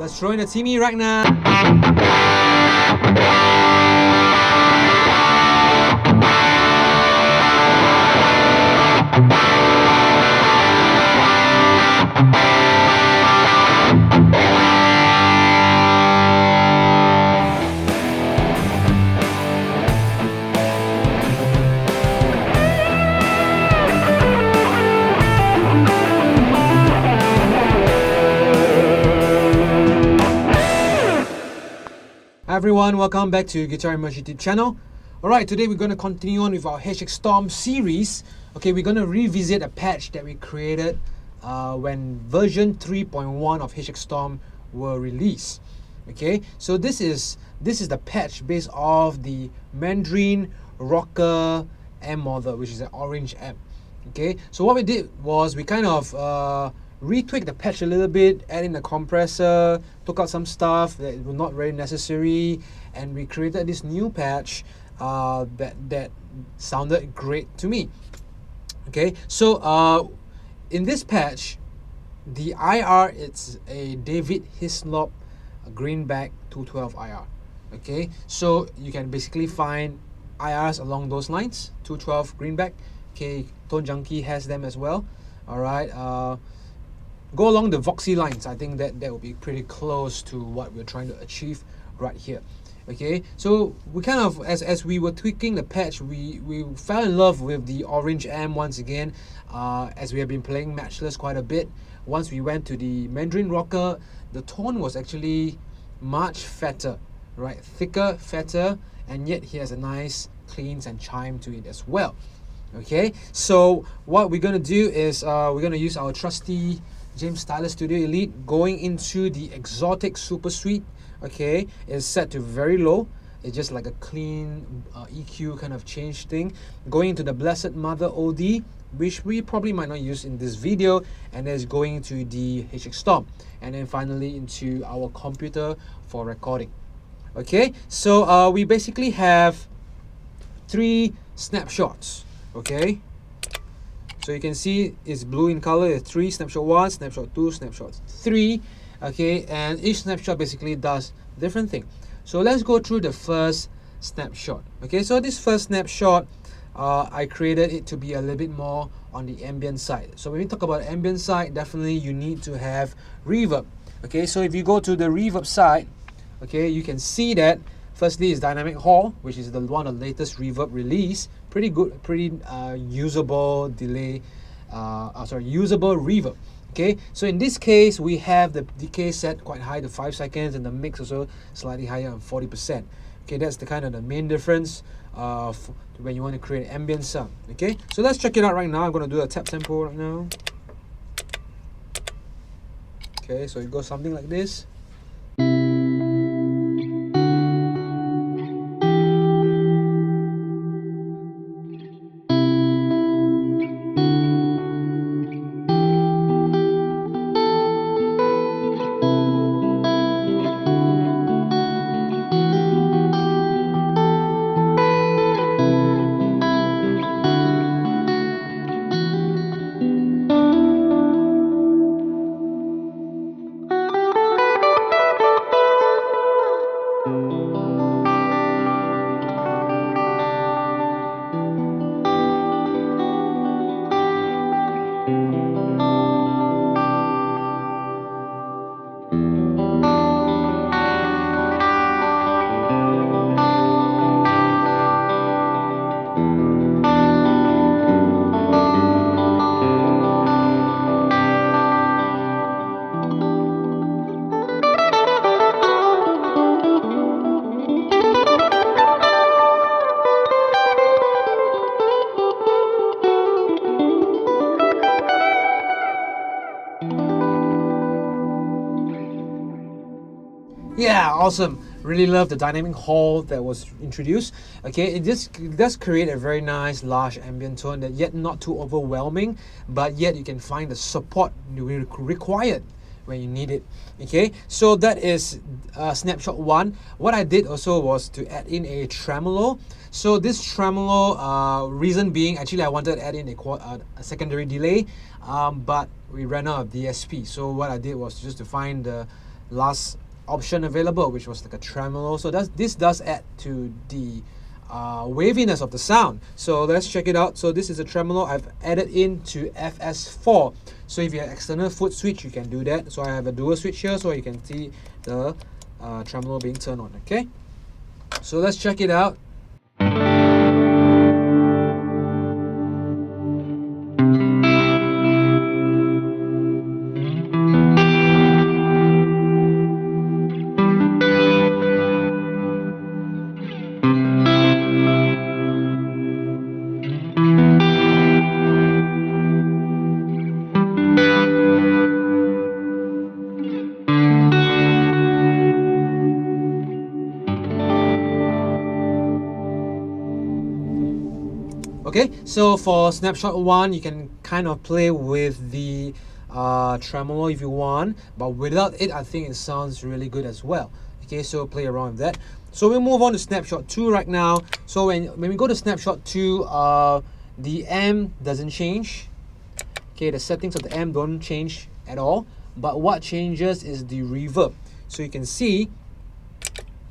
Let's throw in a Timmy right now. Hi everyone, welcome back to Guitar Immerse YouTube channel. Alright, today we're going to continue on with our HX Stomp series. Okay, we're going to revisit a patch that we created when version 3.1 of HX Stomp were released. Okay, so this is the patch based off the Mandarin Rocker amp model, which is an orange amp. Okay, so what we did was we kind of retweaked the patch a little bit, add in a compressor, took out some stuff that was not very necessary, and we created this new patch that sounded great to me. Okay, so in this patch, the IR, it's a David Hislop greenback 212 IR. Okay, so you can basically find IRs along those lines, 212 greenback. Okay, Tone Junkie has them as well. Alright, go along the Voxy lines. I think that will be pretty close to what we're trying to achieve right here. Okay, so we kind of, as we were tweaking the patch, we fell in love with the orange amp once again, as we have been playing Matchless quite a bit. Once we went to the Mandarin Rocker, the tone was actually much fatter, right? Thicker, fatter, and yet he has a nice cleans and chime to it as well. Okay, so what we're going to do is we're going to use our trusty James Stylus Studio Elite, going into the Xotic Super Suite. Okay, it's set to very low. It's just like a clean EQ kind of change thing. Going into the Blessed Mother OD, which we probably might not use in this video, and then going to the HX Stomp, and then finally into our computer for recording. Okay, so we basically have 3 snapshots. Okay, so you can see it's blue in color. It's 3, snapshot 1, snapshot 2, snapshot 3. Okay, and each snapshot basically does different thing. So let's go through the first snapshot. Okay, so this first snapshot, I created it to be a little bit more on the ambient side. So when we talk about ambient side, definitely you need to have reverb. Okay, so if you go to the reverb side, okay, you can see that firstly is Dynamic Hall, which is the one of the latest reverb release. Pretty good, pretty usable delay, usable reverb. Okay, so in this case we have the decay set quite high to 5 seconds, and the mix also slightly higher on 40%. Okay, that's the kind of the main difference when you want to create ambient sound. Okay, so let's check it out right now. I'm going to do a tap sample right now. Okay, so it goes something like this. Yeah, awesome. Really love the dynamic hall that was introduced. Okay, it does create a very nice large ambient tone that yet not too overwhelming, but yet you can find the support required when you need it. Okay, so that is snapshot 1. What I did also was to add in a tremolo. So this tremolo, reason being, actually I wanted to add in a secondary delay, but we ran out of DSP. So what I did was just to find the last option available, which was like a tremolo. So this does add to the waviness of the sound. So let's check it out. So this is a tremolo I've added into FS4. So if you have external foot switch, you can do that. So I have a dual switch here, so you can see the tremolo being turned on. Okay, so let's check it out. Okay, so for snapshot 1, you can kind of play with the tremolo if you want, but without it, I think it sounds really good as well. Okay, so play around with that. So we'll move on to snapshot 2 right now. So when we go to snapshot 2, the amp doesn't change. Okay, the settings of the amp don't change at all, but what changes is the reverb. So you can see,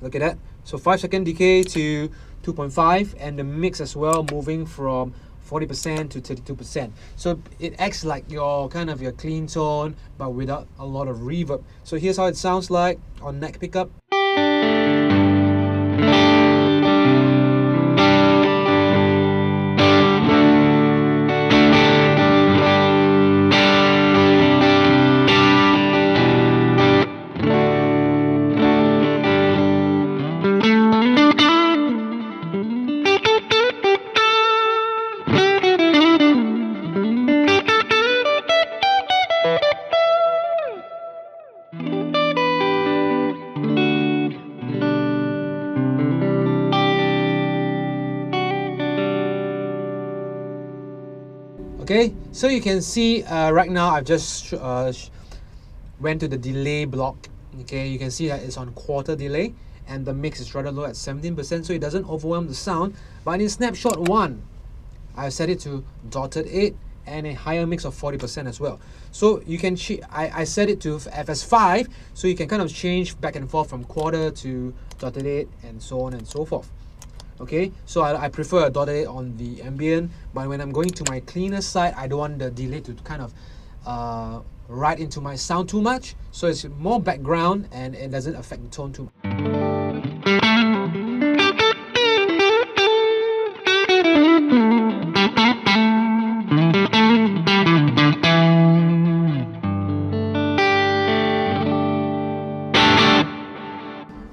look at that. So 5-second decay to 2.5, and the mix as well moving from 40% to 32%. So it acts like your kind of your clean tone, but without a lot of reverb. So here's how it sounds like on neck pickup. Okay, so you can see right now I've just went to the delay block. Okay, you can see that it's on quarter delay and the mix is rather low at 17%, so it doesn't overwhelm the sound. But in snapshot 1, I've set it to dotted 8 and a higher mix of 40% as well. So you can I set it to FS5, so you can kind of change back and forth from quarter to dotted 8 and so on and so forth. Okay, so I prefer a dotted 8 on the ambient, but when I'm going to my cleaner side, I don't want the delay to kind of ride into my sound too much, so it's more background and it doesn't affect the tone too much.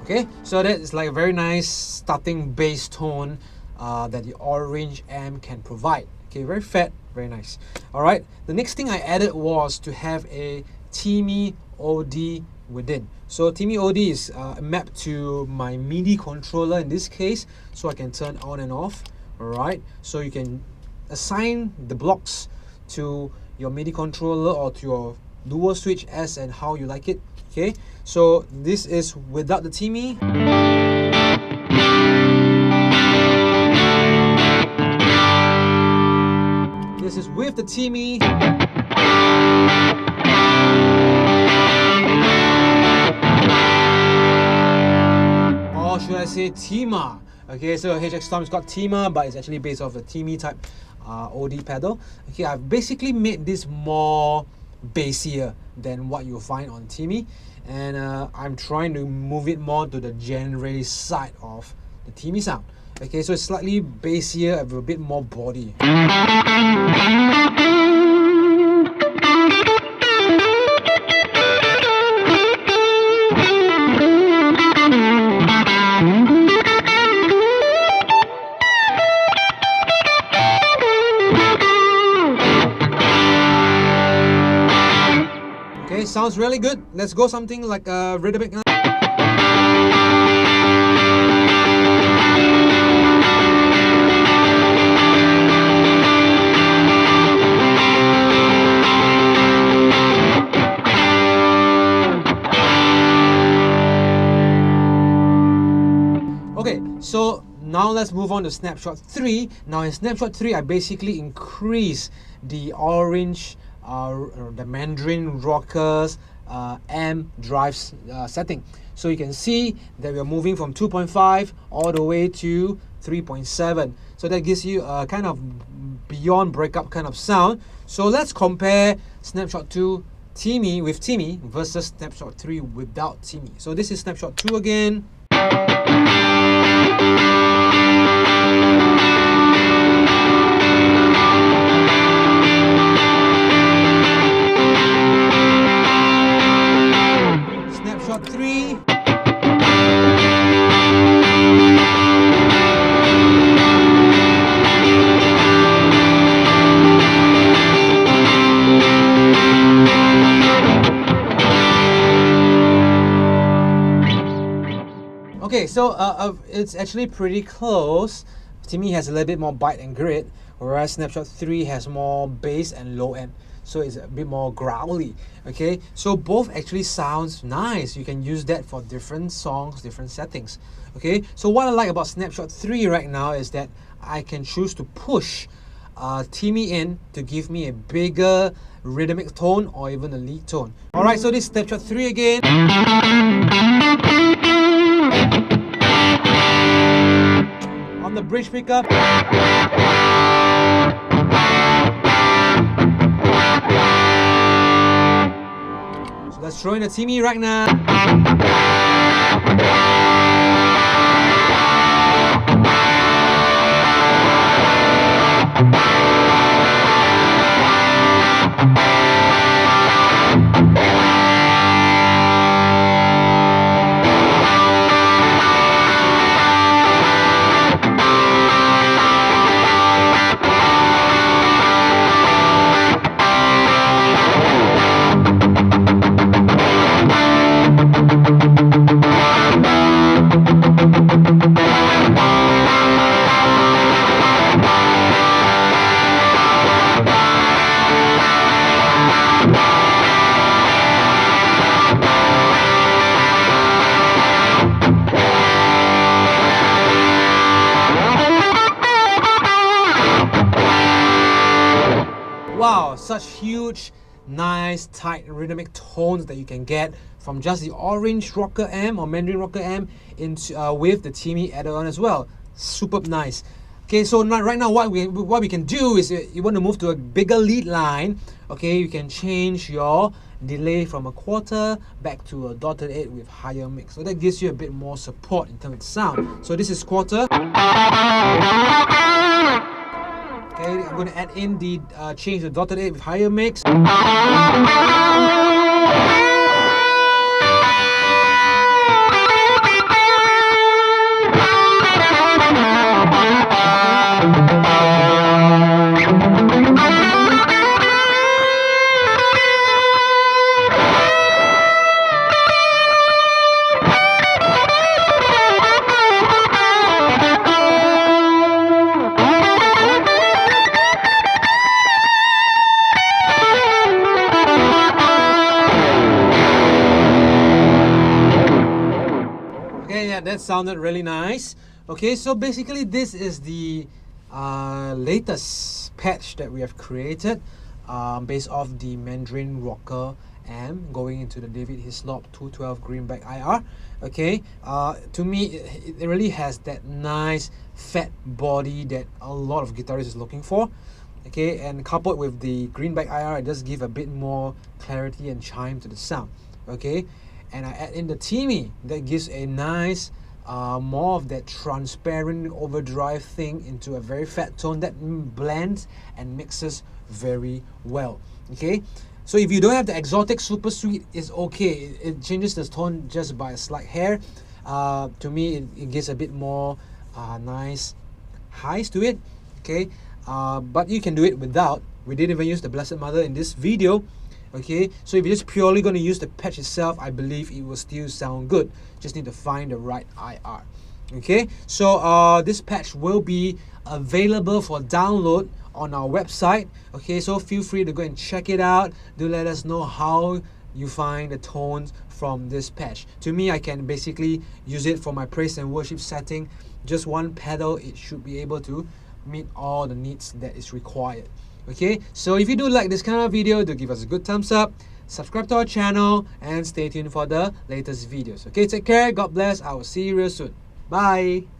Okay, so that is like a very nice starting bass tone that the orange amp can provide. Okay, very fat, very nice. Alright, the next thing I added was to have a Timmy OD within. So Timmy OD is mapped to my MIDI controller in this case, so I can turn on and off. Alright, so you can assign the blocks to your MIDI controller or to your dual switch as and how you like it. Okay, so this is without the Timmy. This is with the Timmy. Or should I say Tima? Okay, so HX Stomp's got Tima, but it's actually based off a Timmy type OD pedal. Okay, I've basically made this more bassier than what you'll find on Timmy, and I'm trying to move it more to the genre side of the Timmy sound. Okay, so it's slightly bassier with a bit more body. Okay, sounds really good. Let's go something like a rhythmic. Okay, so now let's move on to snapshot 3. Now in snapshot 3, I basically increase the orange, the Mandarin Rockers amp drives setting. So you can see that we're moving from 2.5 all the way to 3.7. So that gives you a kind of beyond breakup kind of sound. So let's compare Snapshot 2 Timmy with Timmy versus Snapshot 3 without Timmy. So this is Snapshot 2 again. Snapshot 3. Okay, so it's actually pretty close. Timmy has a little bit more bite and grit, whereas Snapshot 3 has more bass and low end. So it's a bit more growly. Okay, so both actually sounds nice. You can use that for different songs, different settings. Okay, so what I like about Snapshot 3 right now is that I can choose to push Timmy in to give me a bigger rhythmic tone or even a lead tone. Alright, so this is Snapshot 3 again. On the bridge pickup. So let's throw in the Timmy right now. Wow, such huge, nice, tight rhythmic tones that you can get from just the orange rocker amp or Mandarin Rocker amp into with the Timmy added on as well. Superb nice. Okay, so right now what we can do is you want to move to a bigger lead line. Okay, you can change your delay from a quarter back to a dotted 8 with higher mix. So that gives you a bit more support in terms of sound. So this is quarter. Okay, I'm going to add in the change the dotted 8 with higher mix. Yeah, that sounded really nice. Okay, so basically this is the latest patch that we have created based off the Mandarin Rocker amp going into the David Hislop 212 Greenback IR. Okay, to me it really has that nice fat body that a lot of guitarists is looking for. Okay, and coupled with the Greenback IR, it does give a bit more clarity and chime to the sound. Okay, and I add in the Timmy that gives a nice more of that transparent overdrive thing into a very fat tone that blends and mixes very well. Okay, so if you don't have the Xotic Super Sweet, it's okay. It changes the tone just by a slight hair. To me it gives a bit more nice highs to it. Okay, but you can do it without. We didn't even use the Blessed Mother in this video. Okay, so if you're just purely going to use the patch itself, I believe it will still sound good. Just need to find the right IR. Okay, so this patch will be available for download on our website. Okay, so feel free to go and check it out. Do let us know how you find the tones from this patch. To me, I can basically use it for my praise and worship setting. Just one pedal, it should be able to meet all the needs that is required. Okay, so if you do like this kind of video, do give us a good thumbs up. subscribe to our channel, and stay tuned for the latest videos. Okay, take care, God bless, I will see you real soon. Bye!